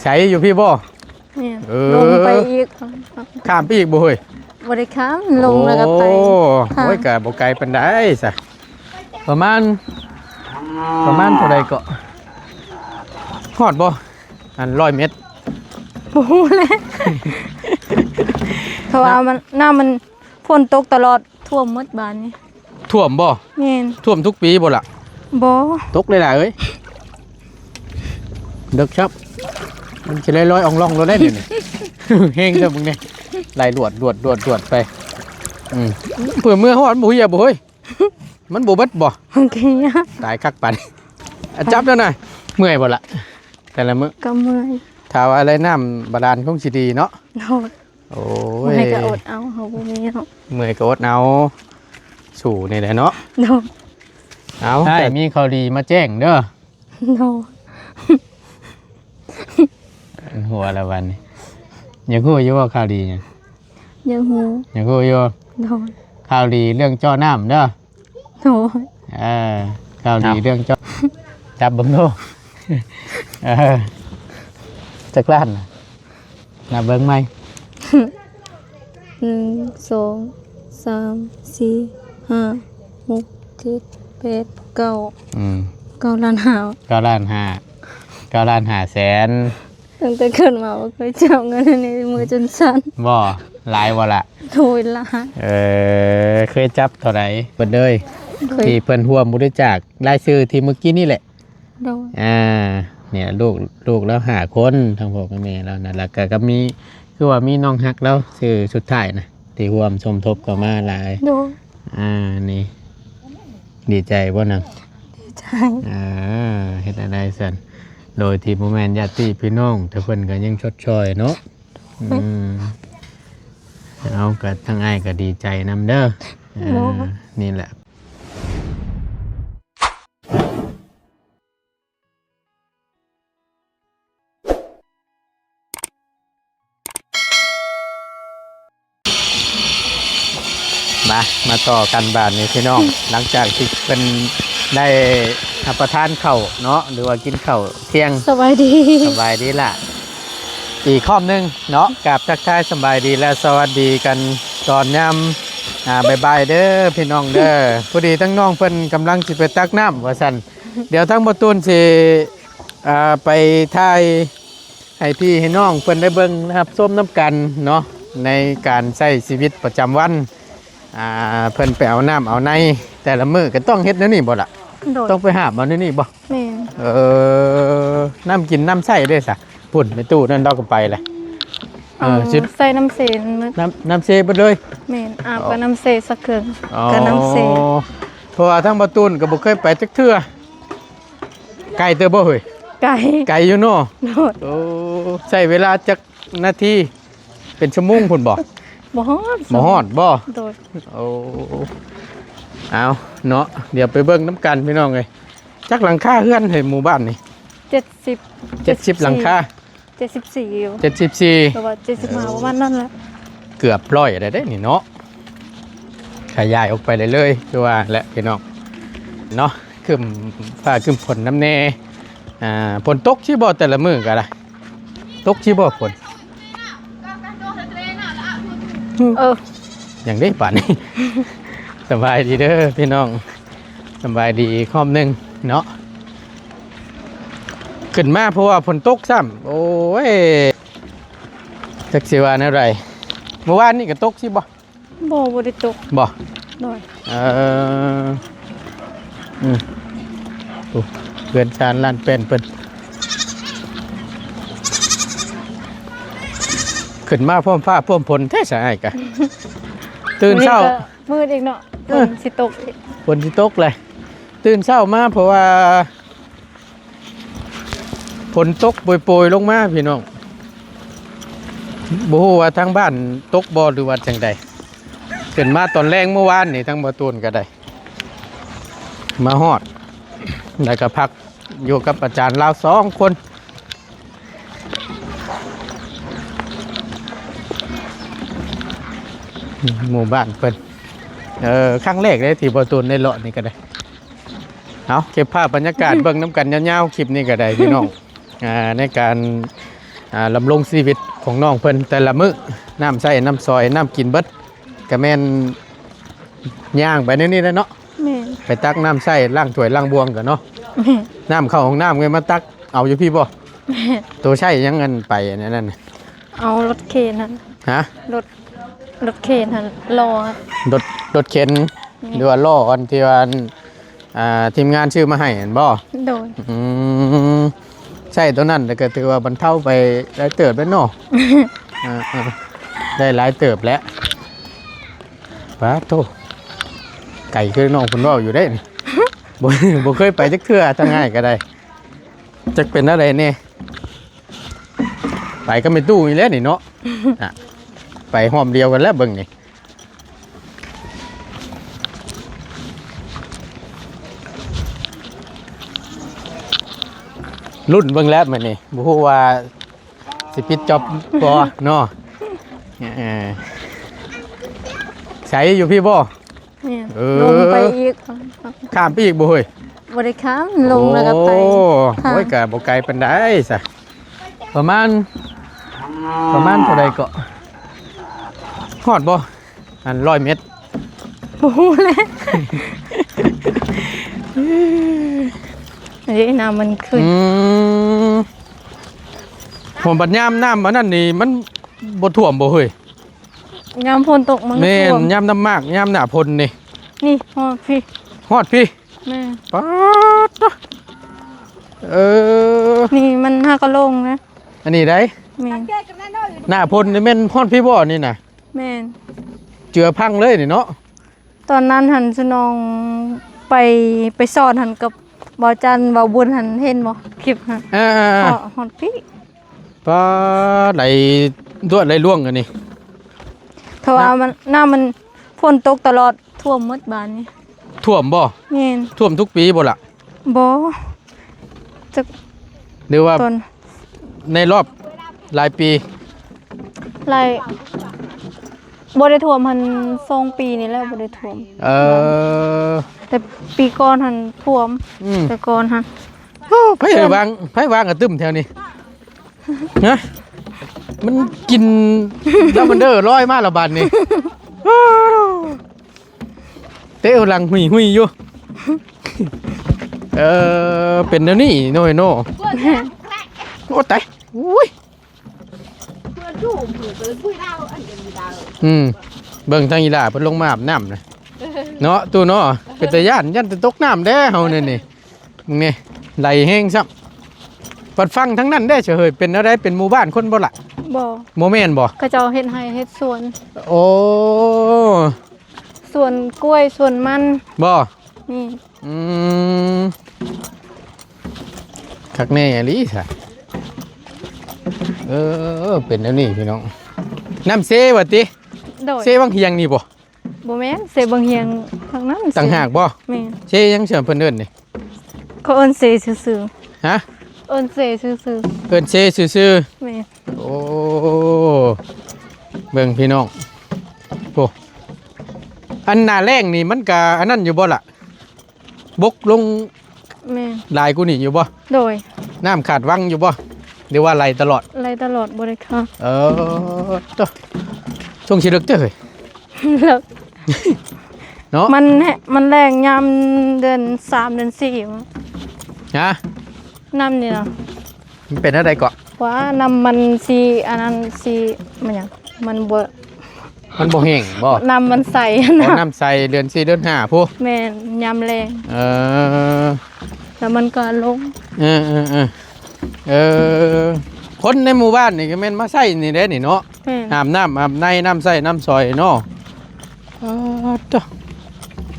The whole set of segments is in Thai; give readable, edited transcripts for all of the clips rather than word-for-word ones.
ใช้อยู่พี่บ่เนี่ยลงไปอีกข้ามไปอีกบ่เฮ้ยบ่ได้ข้ามลงแล้วก็ไปโอ้ยก็บ่ไกลปานใดซะประมาณเท่าใดก็ฮอดบ่อัน100 เมตรบ่ฮู้แหละเพราะว่ามันน้ามันฝนตกตลอดท่วมหมดบ้านนี่ท่วมบ่แม่นท่วมทุกปีบ่ล่ะบ่ตกเลยล่ะเอ้ยดึกครับมันสิลอยๆอ่องล่องเราได้นี่ เฮงเด้อมึงนี่ไล่ดวดไปเผื่อเมื่อฮอดบ่ฮู้อย่าบ่เฮ้ยมันบ่เบิดบ่โอเคตายคักปันจับแล้วหน่อยเมื่อยบ่ล่ะแต่ละมื้อก็เมื่อยถ้าว่าอะไรน้ำบาดาลคงสิดีเนาะโอ้ยให้ก็อดเอาเฮาบ่มีเนาะเมื่อยก็อดเอาสู่นี่แหละเนาะโดเอาใช่มีข่าวดีมาแจ้งเด้อโดหัวละวันอยากฮู้อยู่ว่าข่าวดีหยังอยากฮู้อยากฮู้อยู่โดข่าวดีเรื่องเจ้าน้ำเด้อโดข่าวดีเรื่องเจ้าจับเบิ่งดูจักล้านนับเบิ่งไหม1 2 3 4 5 6 7 8 9 9 ล้าน5 9 ล้าน5แสนตั้งแต่เกิดมาบ่เคยจับเงินในมือจนสั่นบ่หลายบ่ล่ะโถยละเคยจับเท่าไหร่เบิดเลยที่เพิ่นร่วมบริจาครายชื่อที่เมื่อกี้นี่แหละเนี่ยลูกแล้ว5 คนทั้งพ่อกับแม่แล้วนะแล้วก็มีคือว่ามีน้องฮักแล้วชื่อสุดท้ายนะที่ร่วมสมทบก็มาหลายนี่ดีใจบ่นำดีใจเฮ็ดอะไรซั่นโดยที่บ่แม่นญาติพี่น้องแต่เพิ่นก็ยังชดเชยเนาะเอาก็ทั้งอ้ายก็ดีใจนำเด้อนี่แหละมาต่อกันบาทนี้พี่น้องหลังจากที่เป็นได้รับประทานข้าวเนาะหรือว่ากินข้าวเที่ยงสบายดีล่ะอีกข้อนึงเนาะกับทักทายสบายดีและสวัสดีกันตอนยำบายเด้อพี่น้องเด้อพอดีทั้งน้องเพิ่นกำลังสิไปตักน้ำว่าซั่นเดี๋ยวทั้งบ่ตูนสิไปถ่ายให้พี่ให้น้องเพิ่นได้เบิ่งนะครับส้มน้ำกันเนาะในการใช้ชีวิตประจำวันเพิ่นไปเอาน้ำเอาในแต่ละมื้อก็ต้องเฮ็ดแนวนี้บ่ล่ะต้องไปหาบเอาแนวนี้บ่แม่น้ำกินน้ำใช้เด้อซะพุ่นในตู้นั่นเราก็ไปเลยใส่น้ำเสนน้ำเซไปเลยแม่นอาบกับน้ำเสสักเครื่องกับน้ำเสเพราะว่าทั้งประตูนก็บ่เคยไปจักเทื่อไกลเด้อบ่เฮ้ยไกลอยู่เนาะโอ้ใช้เวลาจักนาทีเป็นชั่วโมงพุ่นบ่บ่ฮอดบ่โอ้เอาเนาะเดี๋ยวไปเบิ่งน้ำกันพี่น้องเอ้ยจักหลังคาเฮือนให้หมู่บ้านนี่70หลังคา74อยู่74แต่ว่า75ประมาณนั้นแหละเกือบ100ได้นี่เนาะขยายออกไปเลยคือว่าและพี่น้องเนาะขึ้นฟ้าขึ้นฝนน้ำแน่ฝนตกที่บ่แต่ละมื้อก็ได้ตกที่บ่ฝนอย่างได้ป่านนี้สบายดีเด้อพี่น้องสบายดีข้อมนึงเนาะขึ้นมาเพราะว่าฝนตกซ้ำโอ้ยจักสิว่าอะไรเมื่อวานนี่ก็ตกสิบ่ได้ตกบ่เพื่อนชานล้านเป็นเพิ่นขึ้นมาพร้อมฟ้าพร้อมฝนแท้ใช่กะตื่นเช้ามืดอีกเนาะฝนสิตกเลยตื่นเช้ามาเพราะว่าฝนตกโปรยลงมาพี่น้องบ่ฮู้ว่าทางบ้านตกบ่หรือว่าจังใดขึ้นมาตอนแรงเมื่อวานนี่ทั้งบ่ตูนก็ได้มาฮอดแล้วก็พักอยู่กับอาจารย์ลาว2 คนหมู่บ้านเพิ่นครั้งแรกเลยที่บ่ตูนได้เลาะนี่ก็ได้เอาเก็บภาพบรรยากาศเบิ่งน้ำกันยาวๆคลิปนี้ก็ได้พี่น้อง ในการลำลงชีวิตของน้องเพิ่นแต่ละมื้อน้ำใส่น้ำซอยน้ำกินเบิดก็แม่นย่างไปนี่แหละเนาะ แม่น ไปตักน้ำใส่ล้างถ้วยล้างบวงกันเนาะ แม่น น้ำเข้าห้องน้ำเงินมาตักเอาอยู่พี่บ่ แม่น ตัวใช่ยังเงินไปอันนั่นน่ะ เอารถเข็นหั่น ฮะ รถเข็นหั่นรอ รถเข็นหรือว่าล้ออันที่ว่าทีมงานชื่อมาให้เห็นบ่ โดย อืมใช่ตัวนั้นแต่ก็ถือว่าบรรเทาไปหลายเติบแล้วเนาะ ได้หลายเติบแล้วป้าโตไก่คือน้องคุณว่าอยู่ได้นี่ บ่เคยไปจักเทื่อทั้งง่ายก็ได้จักเป็นอะไรเนี่ยไปก็ไม่ตู้อีแล้วนี่เนาะ อ่ะไปหอมเดียวกันแล้วเบิ่งนี่รุ่นเบิ่งแล้วมันนี่บ่ฮู้ว่าสิปิดจอบบ่เนาะใช้อยู่พี่บ่ แม่น เออ ลงไปอีก ข้ามไปอีกบ่เฮ้ย บ่ได้ข้ามลงแล้วก็ไป โอ้ ค่ะ โอ้ยก็บ่ไกลปานใดซะประมาณเท่าใดก็ฮอดบ่อัน100 เมตร โอ้โหเลยอันนี้น้ำมันขึ้น ผมบัดยามน้ำอันนั้นนี่มันบ่ท่วมบ่เฮ้ย ยามฝนตกมันก็ แม่ ท่วม นยามน้ำมากยามหน้าพลนี่ นี่ฮอดพี่ ฮอดพี่ แม่ ป๊าดเนาะอ นี่มันห้าก็ลงนะ อันนี้ได้ แม่น หน้าพลนี่แม่นฮอดพี่บ่นี่น่ะ แม่น เจือพังเลยนี่เนาะ ตอนนั้นหันสนองไปสอนหันกับบ่าวจันทร์บ่าวบุญหันเห็นบ่คลิปหัน อ่า ฮอดพี่ ป๊าดไหลดวดไหลล่วงกันนี่ เพราะว่ามันน้ำมันฝนตกตลอดท่วมหมดบ้านนี่ ท่วมบ่ แม่น ท่วมทุกปีบ่ล่ะ บ่จัก หรือว่า ต้น ในรอบหลายปี ไรบ่ได้ท่วมหัน2 ปีนี่แล้วบ่ได้ท่วม แต่ปีก่อนหันท่วม อืม แต่ก่อนหัน ไผวางกระตึมแถวนี้นะมันกินแล้วมันเด้อร้อยมาและบาดนี่เตะหลังหุยอยู่เป็นแนวนี้โน่ยโน่โอ้ตายอุ้ยเบิ่งทางอีหล่าเพิ่นลงมาอาบน้ำนะเนาะตู้เนาะเป็นตาย่านแต่ตกน้ำเด้เฮานี่มึงนี่ไหลแห้งซ้ำปัดฟังทั้งนั้นได้เฉยเป็นอะไรเป็นหมู่บ้านคนบ่ล่ะ บ่ โมเมนต์บ่ เขาเจ้าเฮ็ดไร่เฮ็ดสวน โอ้ สวนกล้วยสวนมัน บ่ นี่ อืมคักแน่อีหลีซะเป็นแล้วนี่พี่น้องน้ำเซว่าติ โดย เซวังเฮียงนี่บ่ บ่แม่นเสบังเฮียงทางนั้น ต่างหากบ่ แม่น เซยังเชื่อเพิ่นเอิ้นนี่ เขาเอิ้นเสซื่อ ฮะ ๆเอิ้นเสซื่อ เอิ้นเซซื่อ ๆแม่น ๆโอ้เบิ่งพี่น้องโอ้อันหน้าแรงนี่มันก็อันนั้นอยู่บ่ล่ะบกลง แม่น หลายกูนี่อยู่บ่ โดย น้ำขาดวังอยู่บ่หรือว่าไหลตลอด ไล่ตลอดบ่ได้ค่ะ ตัวช่วงชีลึกเด้อเฮ้ย แล้ว เนาะ มันแรงยามเดือน3เดือน4มั้ง ฮะ น้ำนี่นะ มันเป็นอะไรเกาะ ว่าน้ำมันสีอันนั้นสีมันหยังมันบ่ มันบ่แห้งบ่ น้ำมันใส เอา นะ น้ำใส่เดือน4เดือน5ผู้ แม่นยามแรง เออ แล้วมันก็ลง เออเออเออเออคนในหมู่บ้านนี่ก็แม่นมาใส่นี่เด้นี่เนาะ แม่น อาบน้ำอาบในน้ำใส่น้ำซอยเนาะจ้ะ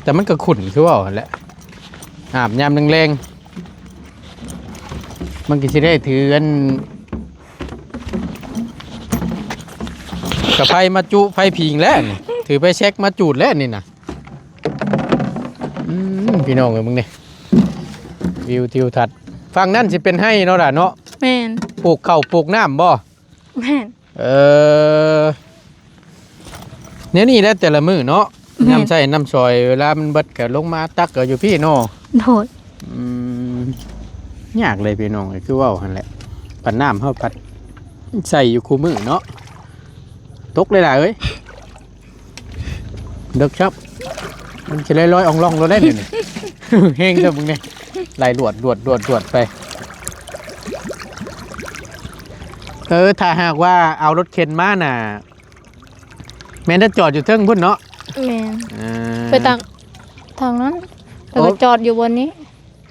แต่มันก็ขุ่นคือว่าหั่นแหละอาบยามแรงๆมันก็สิได้ถือกันกับไฟมาจุไฟพิงแล้วนี่ถือไปเช็คมาจูดแล้วนี่นะพี่น้องเอ้ยมึงนี่วิวทิวทัศน์ฝั่งนั้นสิเป็นให้เนาะล่ะเนาะ แม่น ปลูกข้าวปลูกน้ำบ่ แม่น เนี่ยนี่แหล้วแต่ละมือเนาะน้ำใส่น้ำซอยเวลามันเบิดก็ลงมาตักก็อยู่พี่เนาะ โดด ยากเลยพี่น้องเอ้ยคือเว่าหั่นแหละ ปัดน้ำเฮาปัดใส่อยู่คู่มือเนาะตกเลยล่ะเอ้ยเด็กครับมันจะลอยๆอ่องล่องเราได้เลยนี่ เฮงเด้อมึงเนี่ยไหลดวดไปถ้าหากว่าเอารถเข็นมาน่ะแม่นจะจอดอยู่เทิงพุ่นเนาะแม่นไปทางนั้นแล้วก็จอดอยู่บนนี้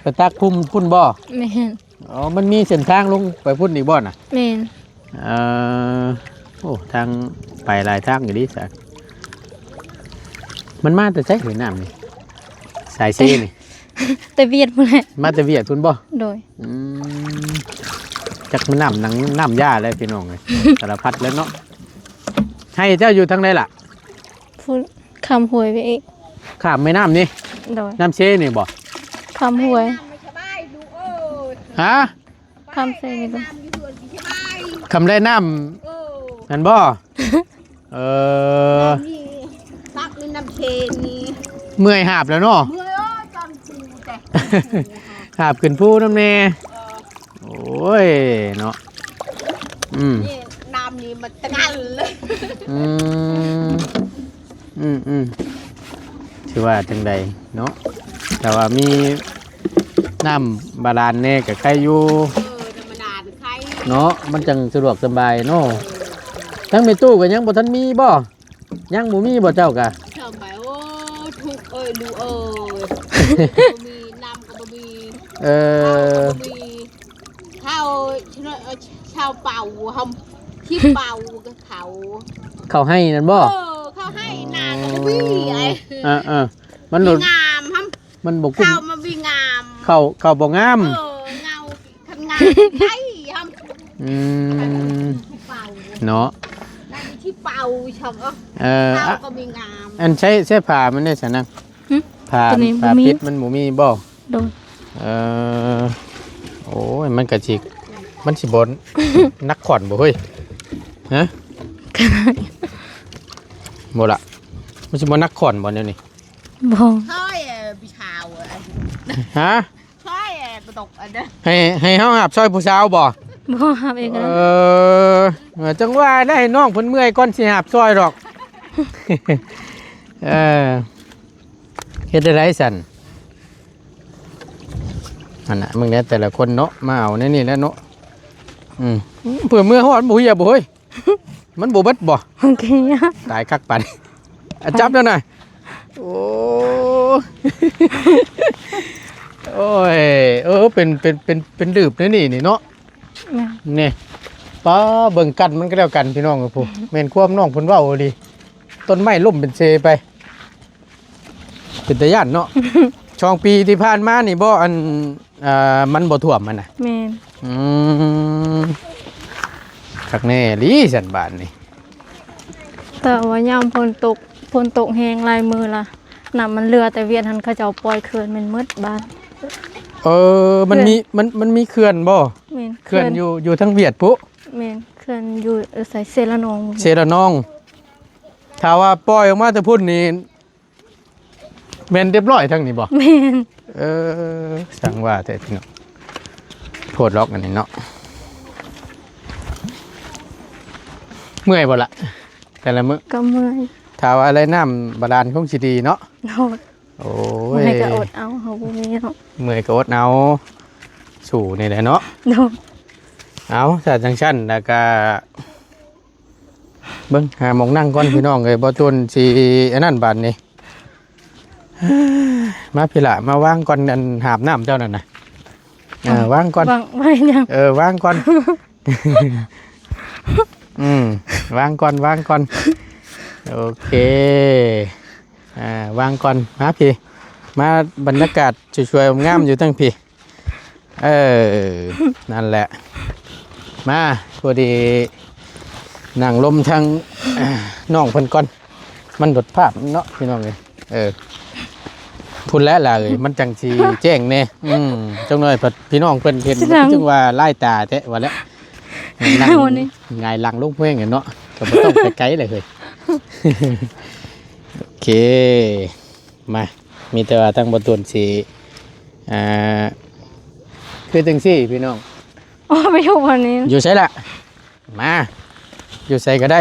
ไปตักพุ่นบ่แม่นอ๋อมันมีเส้นทางลงไปพุ่นอีกบ่น่ะแม่นโอ้ทางไปหลายทางอยู่ดิสักมันมาแต่ใช้หือน้ำนี่สายเซ่นี่ แต่เวียดพุ่นแหละมาแต่เวียดพุ่นบ่โดยจักมันน้ำยาเลยพี่น้องเลย สารพัดแล้วเนาะให้เจ้าอยู่ทางไหนล่ะพุ่นคำหวยไปอีกข้ามแม่น้ำนี่โดยน้ำเซ่นี่บ่คำหวยฮะคำเซ่นี่บ่คำได้น้ำนั่นบ่ตักนี่น้ำเชนี่เมื่อยหาบแล้วเนาะเมื่อยจอนฟูแต่หาบขึ้นผู้น้ำเนโอ้ยเนาะนี่น้ำนี่มันตะงันเลยชื่อว่าจังใดเนาะแต่ว่ามีน้ำบาดาลเน่กับใครอยู่เนาะมันจังสะดวกสบายเนาะทั้งมีตู้กับยังบ่ทันมีบ่ยังบ่มีบ่เจ้ากะทำไมโอ้ถูกดูมีน้ำก็มีมีข้าวชาวเป่าหอมที่เป่ากับเขาให้นั่นบ่เขาให้นาก็มีไอ้มันงามครับมันบ่ข้าวมันมีงามเขาบ่งามเงาคันงามใช่ครับเนาะที่เป่าชอบข้าวก็มีงามอันใช้ผ่ามันได้สนังผ่าพิษมันหมูมีบ่โดนโอ้ยมันกระจิกมันสิบนนักขอนบ่เฮ้ยฮะบ่ละมันสิบนนักขอนบ่เนี่ยนี่บ่ใช่ปีชาวฮะใช่ปตกอันเด้ให้เฮาหับซอยผู้สาวบ่หับเองจังว่าได้น้องเพิ่นเมื่อยก่อนสิหับซอยดอกเฮ็ดได้ไรสั่นอันน่ะมึงเนี่ยแต่ละคนเนาะมาเอาในนี่แล้วเนาะเผื่อเมื่อฮอดบ่เหี่ยบ่เฮ้ยมันบ่เบิดบ่โอเคตายคักปันจับแล้วหน่อยโอ้ยเป็นดืบนี่เนาะนี่ป้าเบิ่งกันมันก็แล้วกันพี่น้องกับผู้แม่นความน้องเพิ่นเว้าดีต้นไม้ล่มเป็นเซไปเป็นตาย่านเนาะช่องปีที่ผ่านมานี่บ่อันมันบ่ท่วมมันน่ะแม่นคักแน่ลีสันบานนี่แต่ว่ายามฝนตกแห้งลายมือล่ะน้ำมันเรือแต่เวียดหันเขาเจ้าปล่อยเขื่อนมันมืดบ้านมันมีเขื่อนบ่เขื่อนอยู่ทั้งเวียดปุ๊แม่นเขื่อนอยู่ใส่เซระนองถ้าว่าปล่อยออกมาแต่พุ่นนี่แม่นเรียบร้อยทั้งนี้บ่แม่นสั่งว่าแต่พี่น้องโพดล็อกอันนี้เนาะเมื่อยบ่ล่ะแต่ละมื้อก็เมื่อยถ้าว่าอะไรน้ำบาดาลคงสิดีเนาะโอ้ยให้ก็อดเอาเฮาบ่มีเนาะเมื่อยก็อดเอาสู่นี่แหละเนาะเอาถ้าจังซั่นแล้วก็เบิ่งหาหม่องนั่งก่อนพี่น้องเอ้ยบ่จนสิอันนั้นบาดนี้มาพี่ละมาวางก่อนอันหาบน้ำเจ้านั่นน่ะวางก่อนวางไว้ยังวางก่อนวางก่อนโอเควางก่อนมาพี่มาบรรยากาศสวยๆงามอยู่ตั้งพี่นั่นแหละมาพอดีนั่งลมทางน้องเพิ่นก่อนมันดดภาพเนาะพี่น้องเลยพูดแล้วล่ะเลยมันจังสีแจ้งแน่จังหน่อยพี่น้องเพิ่นเห็นจึงว่าไล่ตาแท้ว่าแล้วนั่งไงหลังลูกเพ่งเนาะก็บ่ต้องไปไกลเลยเฮ้ยโอเคมามีแต่ว่าตั้งบนต้นสีคือจังซี่พี่น้อง อ๋อไปอยู่วันนี้ อยู่ใช่ละมาอยู่ใส่ก็ได้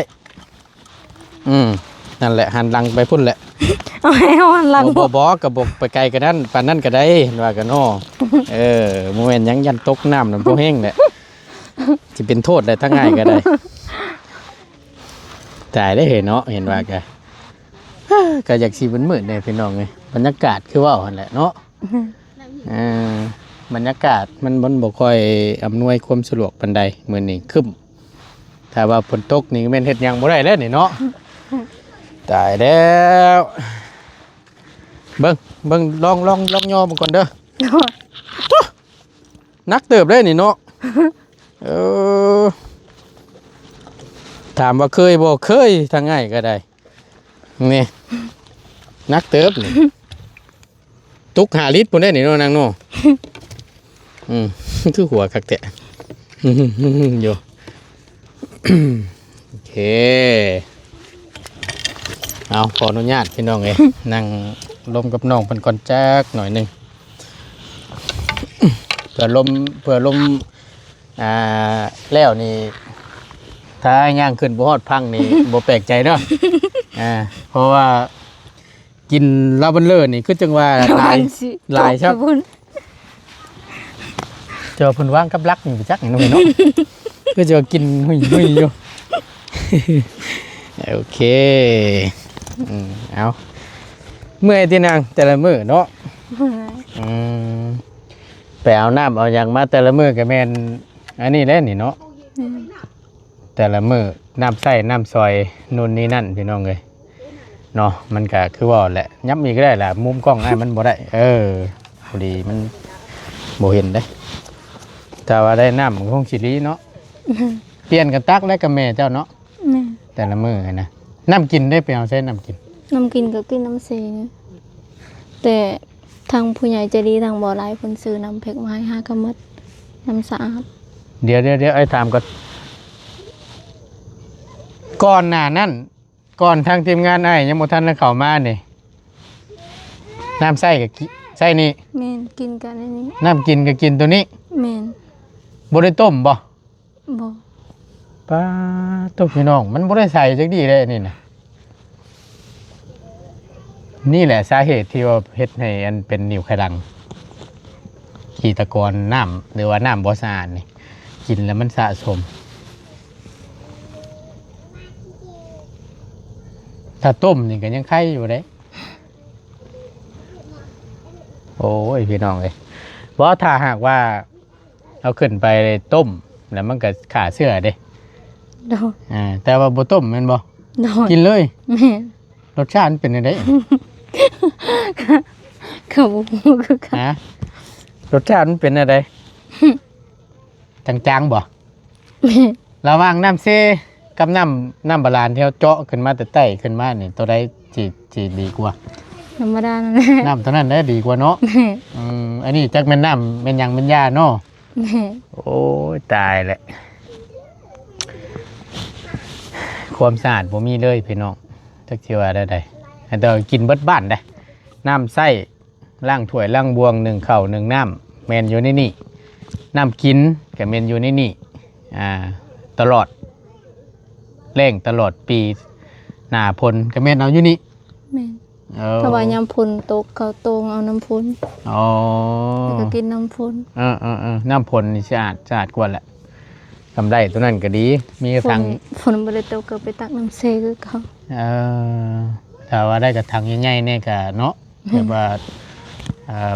นั่นแหละหันหลังไปพุ่นแหละ เอาให้เอาหันหลัง บ่กับบกไปไกลกันนั่นปานนั่นก็ได้ว่ากันเนาะโมเมนต์ยังยันตกน้ำน้ำพวกแห้งแหละจะเป็นโทษได้ทั้งง่ายก็ได้จ่ายได้เห็นเนาะเห็นว่าแกก็อยากสีมืดๆเนี่ยพี่น้องไงบรรยากาศคือว่าหันแหละเนาะบรรยากาศมันบ่ค่อยอำนวยความสะดวกปานใดมื้อนี้คึมถ้าว่าฝนตกนี่แม่นเฮ็ดหยังบ่ได้แล้วนี่เนาะตายแล้วเบิ่งลองย่อมันก่อนเด้อนักเติบได้นี่เนาะถามว่าเคยบ่เคยทางง่ายก็ได้นี่นักเติบนี่ตุก5 ลิตรพุ่นได้นี่เนาะนางเนาะคือหัวคักแตะอยู่โอเคเอาขออนุญาตพี่น้องเอ้ยนั่งลมกับน้องเพิ่นก่อนจักหน่อยหนึงเพื่อลมแล้วนี่ถ้าย่างขึ้นบ่ฮอดพังนี่ บ่แปลกใจเนาะเพราะว่ากินลาบันเลอร์นี่คือจังว่าลายครับเจอเพิ่นว่างกับรักนี่ไปจักนี่เนาะคือจะกินหุ่ยอยู่ โอเคเอาเมื่อยที่นางแต่ละมื้อเนาะไปเอาน้ำเอาอย่างมาแต่ละมื้อก็แม่นอันนี้แหละนี่เนาะแต่ละมื้อน้ำใส่น้ำซอยนู่นนี่นั่นพี่น้องเอ้ยเนาะมันก็คือว่าแหละยับมีก็ได้แหละมุมกล้องให้มันบ่ได้พอดีมันบ่เห็นได้แต่ว่าได้น้ำของสิริเนาะเปลี่ยนกันตักได้กับแม่เจ้าเนาะแต่ละมื้อนะน้ำกินได้ไปเอาใช้น้ำกินก็กินน้ำเซนแต่ทางผู้ใหญ่ใจดีทางบ่อไหลเพิ่นซื้อน้ำเพ็กมาให้5กำมัดน้ำสะอาดเดี๋ยวไอ้ถามก่อนหน้านั้นก่อนทางทีมงานไอ้ยังบ่ทันเข้ามานี่น้ำใส่กับใส่นี่แม่นกินกันอันนี้น้ำกินก็กินตัวนี้แม่นบ่ได้ต้มบ่ป้าตุ๊กพี่น้องมันบ่ได้ใส่จักดีเลยนี่นะนี่แหละสาเหตุที่ว่าเฮ็ดให้อันเป็นนิ่วไขดังขี้ตะกอนน้ำหรือว่าน้ำบ่สะอาดนี่กินแล้วมันสะสมถ้าต้มนี่ก็ยังไข่อยู่เด้โอ้ยพี่น้องเอ้ยเพราะถ้าหากว่าเอาขึ้นไปต้มแล้วมันก็ขาเสื้อเด้แต่ว่าบ่ต้มแม่นบ่กินเลยแม่รสชาติมันเป็นจังได๋ก็บ่ฮู้คือกันรสชาติมันเป็นจังได๋จางๆบ่ระหว่างน้ำเซกับน้ำบาลานที่เฮาเจาะขึ้นมาแต่ใต้ขึ้นมานี่ตัวใดสิดีกว่าธรรมดานั่นแหละน้ำตัวนั้นได้ดีกว่าเนาะอันนี้จักแม่นน้ำแม่นหยังแม่นยาเนาะโอ้ยตายแหละความสะอาดผมมีเลยพี่น้องจักเชื่อได้แต่กินเบิดบ้านได้น้ำใส่ล่างถ้วยล่างบวง1ข้าว1น้ำแมนอยู่ในนี่น้ำกินกับแมนอยู่ในนี่ตลอดแรงตลอดปีหน้าพลกับแมนเอาอยู่นี่แม่นถ้าว่ายามพลตกเขาตรงเอาน้ำพลแล้วก็กินน้ำพลน้ำพลนี่สะอาดกว่าแหละทำได้ตัวนั้นก็ดีมีทางฝนบ่ได้ตกก็ไปตักน้ำเซคือเขาถ้าว่าได้กับทางใหญ่ๆเนี่ยก็เนาะแบบว่า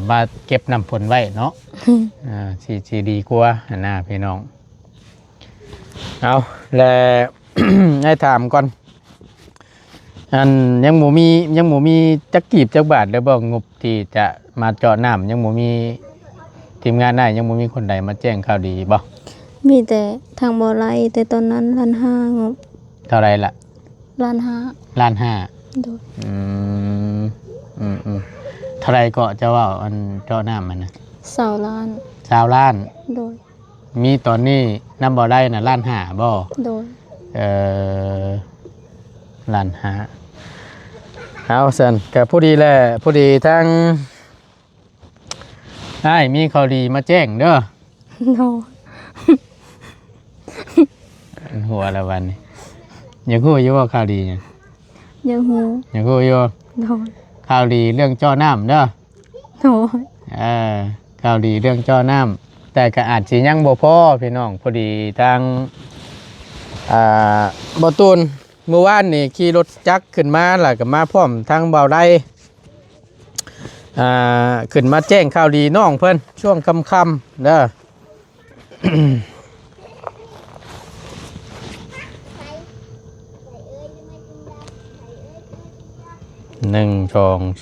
มาเก็บน้ำฝนไว้เนาะสิดีกว่าหน้าพี่น้องเอาแล้ว ให้ถามก่อนอันยังบ่มีจักกีบจักบาทเลยบ่งบที่จะมาเจาะน้ำยังบ่มีทีมงานได้ยังบ่มีคนใดมาแจ้งข่าวดีบ่มีแต่ทางบ่อไหลแต่ตอนนั้น1,500,000งบเท่าไรล่ะ1,500,000โดยเท่าไรก็จะว่าอันเจาะน้ำมันนะ20 ล้าน20 ล้านโดยมีตอนนี้น้ำบ่อไหลน่ะ1,500,000บ่โดย1,500,000เอาซั่นก็พอดีแหละพอดีทั้งมีข่าวดีมาแจ้งเด้อโด หัวแล้ววันนี้อยากฮู้อยู่ว่าข่าวดีเนี่ย ยังหู อยากฮู้อยู่ โดย ข่าวดีเรื่องจ่อน้ำเด้อ โดย ข่าวดีเรื่องจ่อน้ำแต่ก็อาจสิยังบ่พอพี่น้องพอดีทางบ่ตูนเมื่อวานนี่ขี่รถจักรขึ้นมาแล้วก็มาพร้อมทางเบาไดขึ้นมาแจ้งข่าวดีน้องเพิ่นช่วงค่ำๆเด้อ 1 2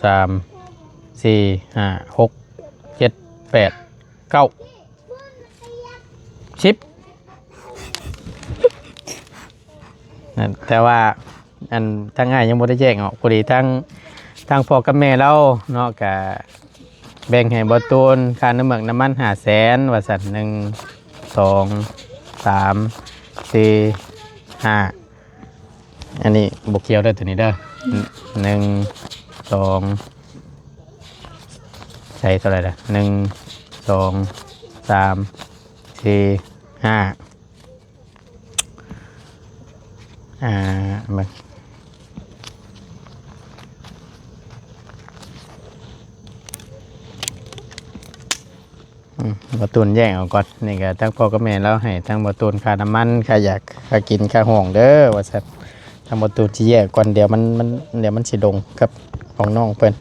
3 4 5 6 7 8 9 10นั่นแต่ว่าอันทั้งง่ายยังบ่ได้แจ้งออกพอดีทั้งพ่อกับแม่เราเนาะก็แบ่งให้บ่ตูนค่าน้ำมัน500,000ว่าซั่น1 2 3 4 5อันนี้บ่เกี่ยวเด้อตัวนี้เด้อ1 2ใช่เท่าไหร่ล่ะ1 2 3 4 5มันบะตูนแย่งเอาก่อนนี่ก็ทั้งพ่อกับแม่แล้วให้ทั้งบะตูนค่าน้ำมันค่าอยากค่ากินค่าห้องเด้อว่าสัตว์ทั้งบะตูนที่แยกก่อนเดี๋ยวมันสิลงกับของน้องเพิ่น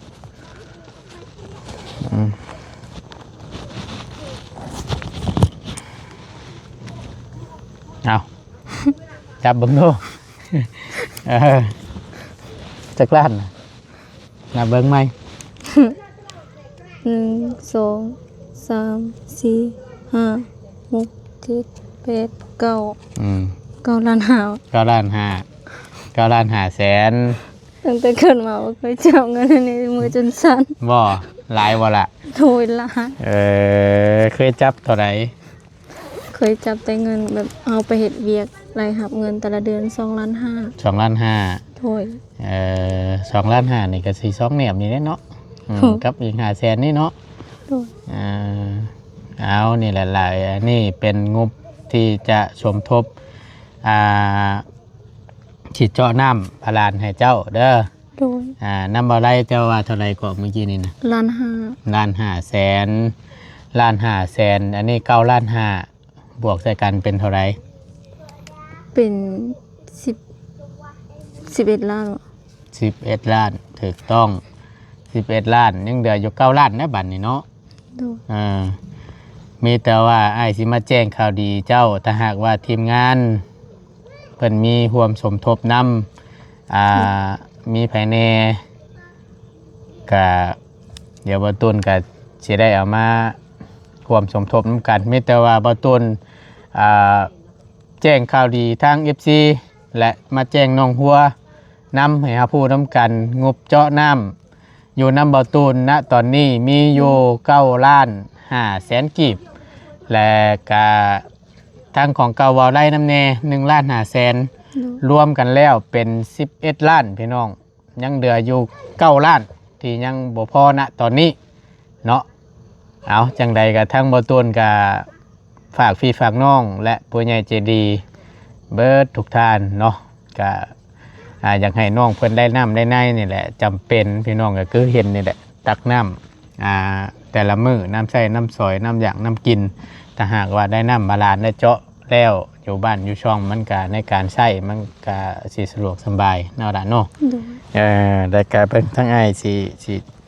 เอา จับเบิ่งดู จักล้านน่ะเบิ่งไหม 1 2 3 4 5 6 7 8 9 9ล้านห้า 9,500,000ตั้งแต่เกิดมาบ่เคยจับเงินในมือจนสั่น บ่หลายบ่ล่ะ โดยล้าน เคยจับเท่าไหร่ เคยจับแต่เงินแบบเอาไปเฮ็ดเวียกรายหับเงินแต่ละเดือน2ล้านห้า 2,500,000 โดย 2,500,000นี่ก็สิ2แหนมนี่แหละเนาะกับอีก500,000นี่เนาะ โดย เอานี่แหละหลายอันนี้เป็นงบที่จะสมทบฉีดเจาะน้ำพลานให้เจ้าเด้อ โดย น้ำบ่ไรเจ้าว่าเท่าไรก็เมื่อกี้นี่นะ ล้านห้า 1,500,000อันนี้9,500,000บวกใส่กันเป็นเท่าไร เป็น11ล้าน 11 ล้านถูกต้อง11 ล้านยังเหลืออยู่9 ล้านนะบัดนี้เนาะ โดย มีแต่ว่าอ้ายสิมาแจ้งข่าวดีเจ้าถ้าหากว่าทีมงานเพิ่นมีร่วมสมทบนำมีภายในก็เดี๋ยวบ่ตุนก็สิได้เอามาร่วมสมทบนำกันมีแต่ว่าบ่ตุนแจ้งข่าวดีทาง FC และมาแจ้งน้องหัวนำให้หาผู้นำกันงบเจาะน้ำอยู่นำบ่ตุนณตอนนี้มีอยู่9,500,000 กีบและก็ทางของเก่าวาวไล่น้ำแน่1,500,000รวมกันแล้วเป็น11 ล้านพี่น้องยังเหลืออยู่9 ล้านที่ยังบ่พอณตอนนี้เนาะเอาจังใดกับทั้งบ่ตูนกับฝากพี่ฝากน้องและผู้ใหญ่ใจดีเบิดทุกท่านเนาะก็อยากให้น้องเพิ่นได้น้ำได้ในนี่แหละจำเป็นพี่น้องก็คือเห็นนี่แหละตักน้ำแต่ละมื้อน้ำใส่น้ำสอยน้ำอย่างน้ำกินถ้าหากว่าได้น้ำบาลานได้เจาะแล้วอยู่บ้านอยู่ช่องมันก็ในการใช้มันก็สิสะดวกสบายเนาะล่ะเนาะได้กลายเป็นทั้งไอ้สิ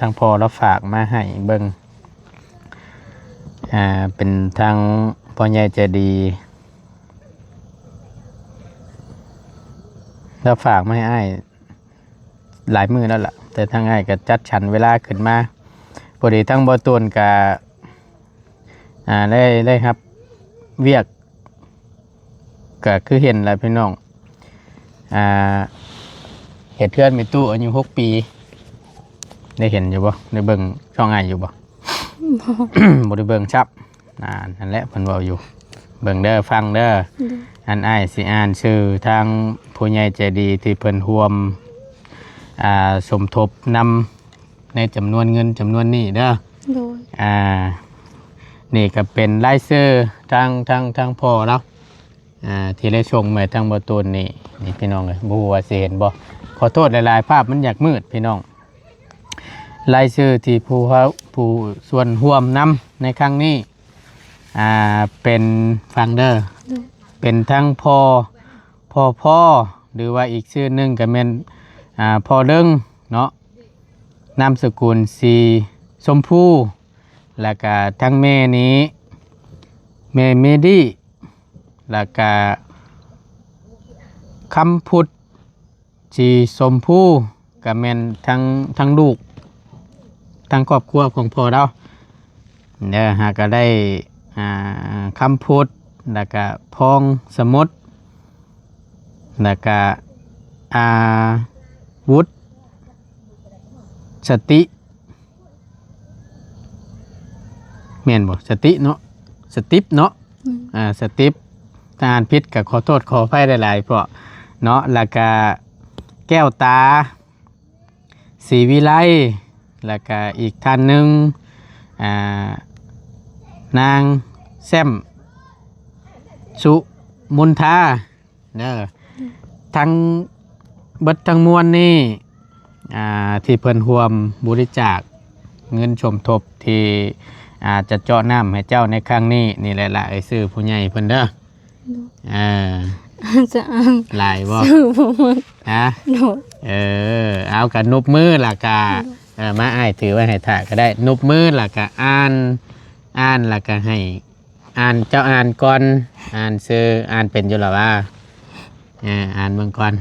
ทั้งพอแล้วฝากมาให้เบิ่งเป็นทางพ่อใหญ่ใจดีแล้วฝากมาให้อ้ายหลายมื้อแล้วล่ะแต่ทั้งอ้ายก็จัดฉันเวลาขึ้นมาพอดีทั้งบ่ตูนก็ได้ครับเวียกก็คือเห็นแหละพี่น้องเห็ดเทือนมีตู้อายุ6 ปีได้เห็นอยู่บ่ได้เบิ่งช่องอ้ายอยู่บ่ บ่ได้เบิ่งชับนั่นแหละเพิ่นเว้าอยู่เบิ่งเด้อฟังเด้ออันอ้ายสิอ่านชื่อทางผู้ใหญ่ใจดีที่เพิ่นร่วมสมทบนำในจำนวนเงินจำนวนนี้เด้อ โดย นี่ก็เป็นรายชื่อทางพ่อเรา ที่ได้ชงมาทางบ่ตูนนี่พี่น้องเอ้ยบ่ฮู้ว่าสิเห็นบ่ขอโทษหลายๆภาพมันอยากมืดพี่น้องรายชื่อที่ผู้ส่วนร่วมนำในครั้งนี้เป็นฟังเดอร์เป็นทั้งพ่อหรือว่าอีกชื่อหนึงก็แม่นพ่อเรื่องเนาะนามสกุลสีชมพูแล้วก็ทั้งแม่นี้แม่เมดี้แล้วก็คำพุทธสีชมพูก็แม่นทั้งลูกทั้งครอบครัวของพ่อเราเนี่ยหากก็ได้คำพุทธแล้วก็พองสมุทรแล้วก็วุฒิสติแม่นบ่สติเนาะสติปเนาะสติปทานพิษกับขอโทษขออภัยหลายๆเพราะเนาะแล้วก็แก้วตาศรีวิไลแล้วก็อีกท่านหนึ่งนางแซมสุมุนทาเด้อทั้งเบิดทั้งมวลนี่ที่เพิ่นร่วมบริจาคเงินสมทบที่จะเจาะน้ำให้เจ้าในครั้งนี้นี่แหละล่ะไอ้ซื้อผู้ใหญ่เพิ่นเด้อจะอ่านหลายบ่ ชื่อบ่หมดโดเอากันนบมือล่ะกะมาอ้ายถือไว้ให้ถ่าก็ได้นบมือล่ะกะอ่านล่ะกะให้เจ้าอ่านก่อนซื้อเป็นอยู่หรอว่าอ่านเบิ่งก่อน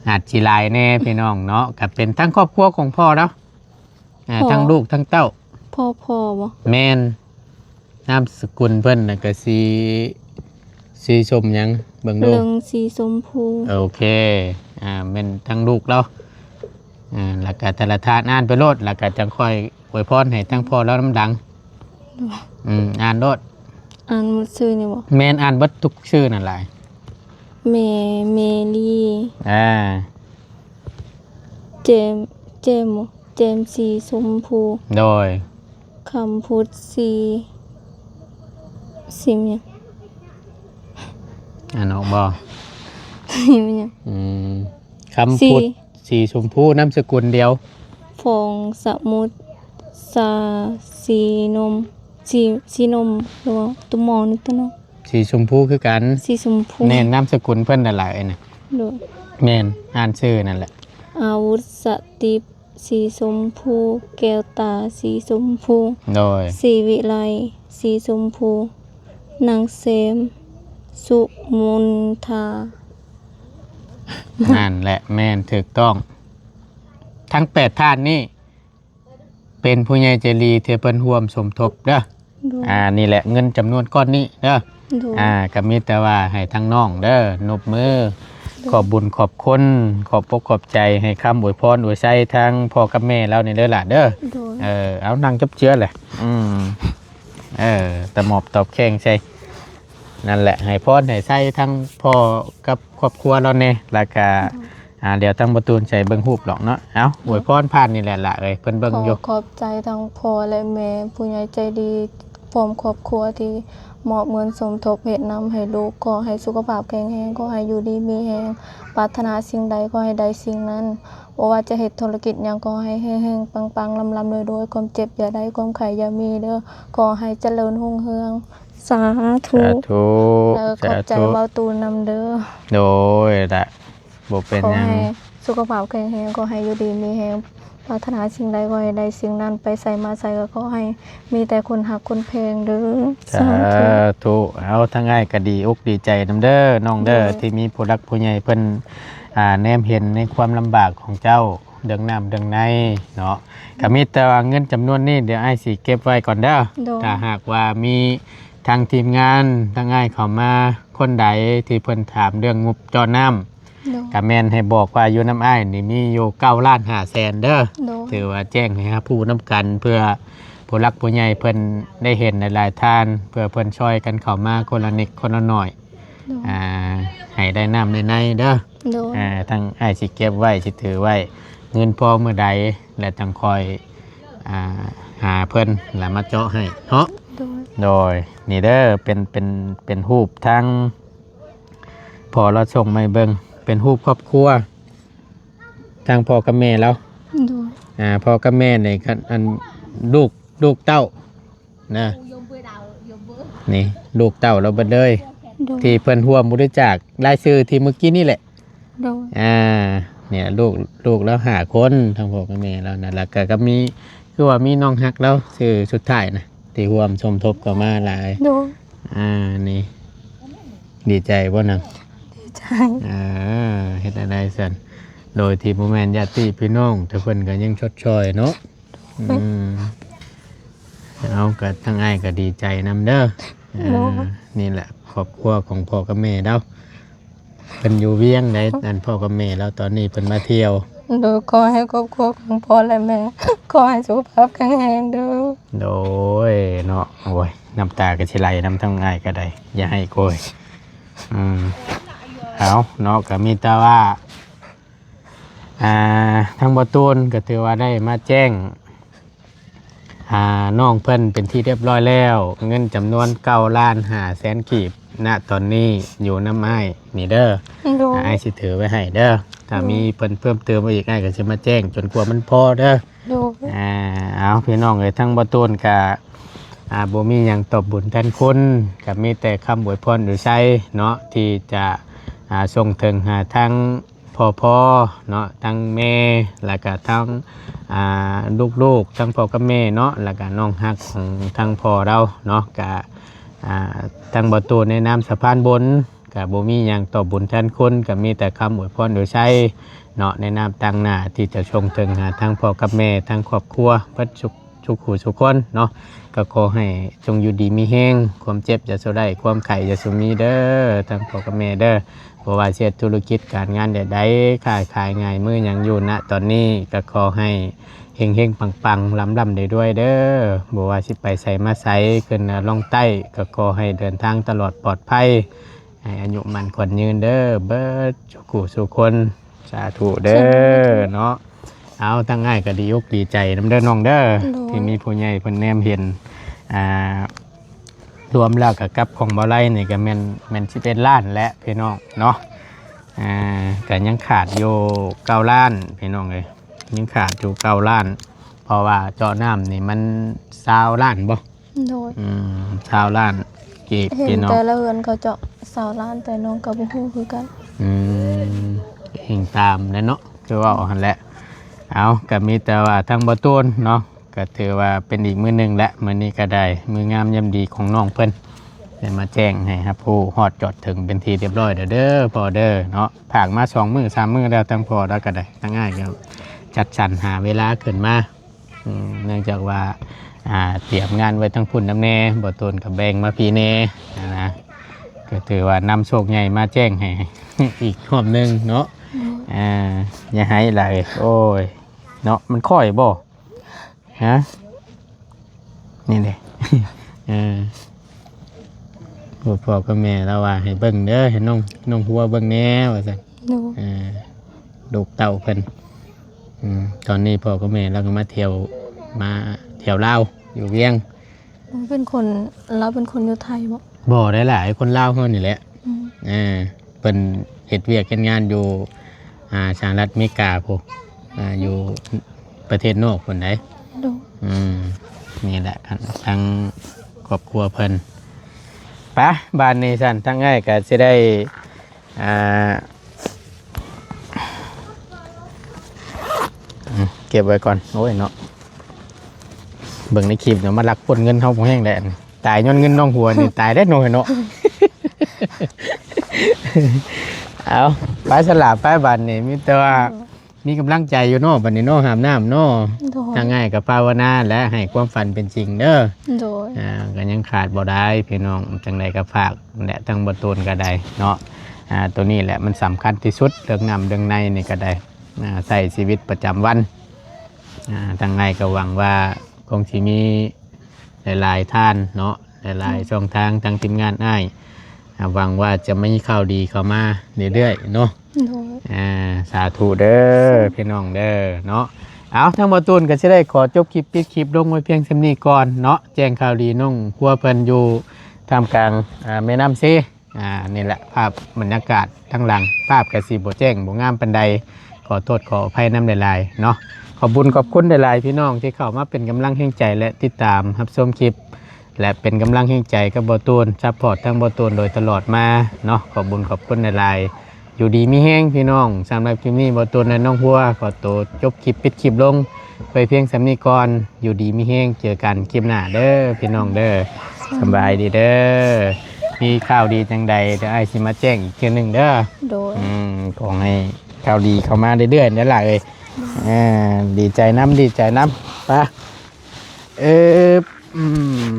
อาจสิหลายแน่พี่น้องเนาะก็เป็นทั้งครอบครัวของพ่อแล้วทั้งลูกทั้งเต้าพ่อบ่แม่นนามสกุลเพิ่นน่ะก็สีชมหยังเบิ่งดูเรื่องสีชมพูโอเคแม่นทั้งลูกเราแล้วก็แต่ละทานอ่านไปโลดแล้วก็จังค่อยอวยพรให้ทั้งพ่อแล้วน้ำดังอ่านโลดอ่านหมดชื่อนี่บ่แม่นอ่านเบิดทุกชื่อนั่นแหละเมลี่เจมสีชมพูโดยคำพุทธสีเนี่ยอ่านออกบ่สีเนี่ยคำพุทธสีชมพูนามสกุลเดียวฟองสมุทรสีนมหรือว่าตุมอนี่ตัวเนาะสีชมพูคือกันสีชมพูแม่นนามสกุลเพิ่นนั่นแหละนี่แม่นอ่านชื่อนั่นแหละอาวุธสติปสีชมพูแก้วตาสีชมพูโดยสีวิไลสีชมพูนางเสมสุมุนทานั่นแหละแม่นถูกต้องทั้ง8ท่านนี่เป็นผู้ใหญ่ใจดีที่เพิ่นร่วมสมทบเด้อนี่แหละเงินจำนวนก้อนนี้เด้อก็มีแต่ว่าให้ทั้งน้องเด้อนบมือขอบบุญขอบคุณขอบปกขอบใจให้คำอวยพรอวยใจทางพ่อกับแม่เราในเด้อล่ะเด้อเอานั่งจับเชื้อเลยแต่หมอบตอบแข้งใช่นั่นแหละให้พรให้ใส่ทั้งพ่อกับครอบครัวเราเนี่ยแล้วก็เดี๋ยวตั้งประตูใส่เบิ้งหูบหรอกเนาะเอาอวยพรผ่านนี่แหละเอ้ยเพิ่นเบิ้งอยู่ขอบใจทั้งพ่อและแม่ผู้ใหญ่ใจดีพร้อมครอบครัวที่มอบเงินสมทบเฮ็ดนำให้ลูกขอให้สุขภาพแข็งแรงขอให้อยู่ดีมีแรงปรารถนาสิ่งใดขอให้ได้สิ่งนั้นบ่ว่าจะเฮ็ดธุรกิจหยังขอให้แฮงๆปังๆลำๆรวยๆความเจ็บอย่าได้ความไข้อย่ามีเด้อขอให้เจริญรุ่งเรืองสาธุแล้วขอบใจเว้าตูนำเด้อโดยละบ่เป็นหยังขอให้สุขภาพแข็งแรงขอให้อยู่ดีมีแรงปรารถนาสิ่งใดขอให้ได้สิ่งนั้นไปใส่มาใส่ก็ขอให้มีแต่คนหักคนแพงเด้อสาธุเอาทั้งง่ายก็ดีอกดีใจนำเด้อน้องเด้อที่มีผู้รักผู้ใหญ่เพิ่นแนมเห็นในความลำบากของเจ้าเดืองน้ำเดืองในเนาะก็มีแต่ว่าเงินจำนวนนี้เดี๋ยวไอ้สิเก็บไว้ก่อนเด้อถ้าหากว่ามีทางทีมงานทั้งง่ายเข้ามาคนใดที่เพิ่นถามเรื่องงบจอน้ำกะแมนให้บอกว่าอยู่น้ำอ้ายนี่มีอยู่9,500,000เด้อถือว่าแจ้งให้ผู้น้ำกันเพื่อผู้รักผู้ใหญ่เพิ่นได้เห็นในหลายท่านเพื่อเพิ่นช่วยกันเข้ามาคนละนิดคนละหน่อยให้ได้น้ำในเด้อทั้งอ้ายสิเก็บไว้สิถือไว้เงินพอเมื่อใดและจังคอยหาเพิ่นแล้วมาเจาะให้เนาะ โดย โดยนี่เด้อเป็นรูปทั้งพอเราส่งมาให้เบิ่งเป็นรูปครอบครัวทางพ่อกับแม่แล้ว โดย พ่อกับแม่นี่ก็อันลูกเต้านะ ยมเบื่อดาวยมเบื่อ นี่ลูกเต้าเราเบิดเลย โดย ที่เพิ่นร่วมบริจาครายชื่อที่เมื่อกี้นี่แหละ โดย เนี่ยลูกแล้ว5 คนทางพ่อกับแม่แล้วนั่นแหละก็มีคือว่ามีน้องฮักแล้วชื่อสุดท้ายนะที่ร่วมสมทบก็มาหลาย โดย นี่ดีใจบ่นัง ดีใจ เฮ็ดอะไรซั่นโดยที่บ่แม่นญาติพี่น้องแต่เพิ่นก็ยังชดเชยเนาะเอาก็ทั้งอ้ายก็ดีใจนำเด้อนี่แหละครอบครัวของพ่อกับแม่เราเพิ่นอยู่เวียงได้อันพ่อกับแม่แล้วตอนนี้เพิ่นมาเที่ยว โดยขอให้ครอบครัวของพ่อและแม่ขอให้สุขภาพแข็งแรงเด้อ โดยเนาะโอ้ยน้ำตาก็สิไหลน้ำทั้งอ้ายก็ได้อย่าให้โกยเอาเนาะก็มีแต่ว่าทั้งบ่ตูนก็ถือว่าได้มาแจ้งน้องเพิ่นเป็นที่เรียบร้อยแล้วเงินจำนวน9,500,000 กีบณตอนนี้อยู่น้ำอ้ายนี่เด้อ โดย อ้ายสิถือไว้ให้เด้อถ้ามีเพิ่นเพิ่มเติมมาอีกอ้ายก็สิมาแจ้งจนกว่ามันพอเด้อ โดย เอาพี่น้องเอ้ยทั้งบ่ตูนก็บ่มีหยังตอบบุญแทนคุณก็มีแต่คำอวยพรหรือใช้เนาะที่จะส่งถึงหาทั้งพ่อเนาะทั้งแม่แล้วก็ทั้งลูกทั้งพ่อกับแม่เนาะแล้วก็น้องฮักของทั้งพ่อเราเนาะก็ทั้งบ่ตูนในนามสะพานบุญก็บ่มีหยังตอบบุญแทนคุณก็มีแต่คำอวยพรหรือใช้เนาะในนามตั้งหน้าที่จะส่งถึงหาทั้งพ่อกับแม่ทั้งครอบครัวเพิ่นทุกผู้ทุกคนเนาะก็ขอให้จงอยู่ดีมีแห้งความเจ็บอย่าสูได้ความไข่อย่าสูมีเด้อทั้งพ่อกับแม่เด้อเพราะว่าเสียธุรกิจการงานใดๆขายง่ายมือยังอยู่ณตอนนี้ก็ขอให้เฮงๆปังๆล้ำๆได้ด้วยเด้อบ่ว่าสิไปใส่มาใส่ขึ้นล่องใต้ก็ขอให้เดินทางตลอดปลอดภัยให้อายุมันขวัญยืนเด้อเบิดทุกผู้ทุกคนสาธุเด้อเนาะเอาตั้งง่ายก็ดีอกดีใจน้ำเด้อน้องเด้อที่มีผู้ใหญ่เพิ่นแนมเห็นรวมแล้วกับของบ่อไร่นี่ก็แม่น11 ล้านและพี่น้องเนาะก็ยังขาดอยู่9 ล้านพี่น้องเอ้ยยังขาดอยู่9 ล้านเพราะว่าเจาะน้ำนี่มัน20 ล้านบ่ โดย 20 ล้านกีบ เห็น พี่น้อง แต่ละเฮือนเขาเจาะเสาล้านแต่น้องก็บ่ฮู้คือกัน เห็นตามแล้วเนาะคือว่าเอาหั่นแหละเอาก็มีแต่ว่าทั้งบ่ตูนเนาะก็ถือว่าเป็นอีกมื้อหนึงและมื้อนี้ก็ได้มื้องามยามดีของน้องเพิ่นได้มาแจ้งให้ครับผู้ฮอดจอดถึงเป็นที่เรียบร้อยเด้อพอเด้อเนาะผากมา2 มื้อ3 มื้อแล้วทั้งพอแล้วก็ได้ทั้งง่ายก็จัดสรรหาเวลาขึ้นมาเนื่องจากว่าเตรียมงานไว้ทั้งพุ่นน้ำแน่บ่ตูนกับแบ่งมาพี่แน่นะก็ถือว่านำโชคใหญ่มาแจ้งให้ อีกรอบหนึงเนาะอย่าให้ไหลโอ้ยเนาะมันค่อยบ่ฮะนี่เลย พ่อกับแม่เราว่าให้เบิ่งเด้อให้น้องหัวเบิ่งแน่ว่าซั่น โดย ลูกเต่าเพิ่นตอนนี้พ่อกับแม่เราก็มาเที่ยวลาวอยู่เวียง เราเป็นคนอยู่ไทยบ่ บ่ได้หลายคนลาวเฮานี่แหละ เพิ่นเฮ็ดเวียกเฮ็ดงานอยู่สหรัฐอเมริกาพุ่นอยู่ประเทศนอกพุ่นใด โดย นี่แหละทางครอบครัวเพิ่นไปบ้านนี้ซั่นทั้งง่ายก็สิได้เก็บไว้ก่อนโอ้ยเนาะเบิ่งในคลิปเนาะมาลักปล้นเงินเฮาบ่แห้งแหละตายย้อนเงินน้องหัวนี่ตายได้น้อยเนาะ เอาไปสลับไปบ้านนี้มีแต่ว่ามีกำลังใจอยู่เนาะบัดนี้เนาะหามน้ำเนาะ โดย ทางง่ายกับภาวนาและให้ความฝันเป็นจริงเด้อ โดย ก็ยังขาดบ่ได้พี่น้องจังใดก็ฝากและทั้งบ่ตูนก็ได้เนาะตัวนี้แหละมันสำคัญที่สุดเรื่องน้ำเรื่องในนี่ก็ได้ใส่ชีวิตประจำวันทางง่ายก็หวังว่าคงสิมีหลายๆท่านเนาะหลายๆช่องทางทางทีมงานอ้ายหวังว่าจะไม่มีข่าวดีเข้ามาเรื่อยๆเนาะ โดย สาธุเด้อพี่น้องเด้อเนาะ เอาทั้งบ่ตูนก็สิได้ขอจบคลิปปิดคลิปลงไว้เพียงส่ำนี้ก่อนเนาะแจ้งข่าวดีน้องครัวเพิ่นอยู่ท่ามกลางแม่น้ำเซนี่แหละภาพบรรยากาศทั้งหลังภาพก็สิบ่แจ้งบ่งามปานใดขอโทษขออภัยนำหลายๆเนาะขอบคุญขอบคุณหลายๆพี่น้องที่เข้ามาเป็นกำลังแห่งใจและติดตามรับชมคลิป และเป็นกำลังแห่งใจกับบ่ตูนซัพพอร์ตทั้งบ่ตูนโดยตลอดมาเนาะขอบคุญขอบคุณหลายๆอยู่ดีมีแห้งพี่น้องสำหรับคลิปนี้บ่ตูนและน้องพัวขอตัวจบคลิปปิดคลิปลงไปเพียงสำนี้ก่อนอยู่ดีมีแห้งเจอกันคลิปหน้าเด้อพี่น้องเด้อสำบายดีเด้อมีข่าวดีจังใดเดี๋ยวไอ้ายสิมาแจ้งอีกเทื่อหนึงเด้อ โดย ขอให้ข่าวดีเข้ามาเรื่อยๆนั่นแหละดีใจน้ำดีใจน้ำไปอืม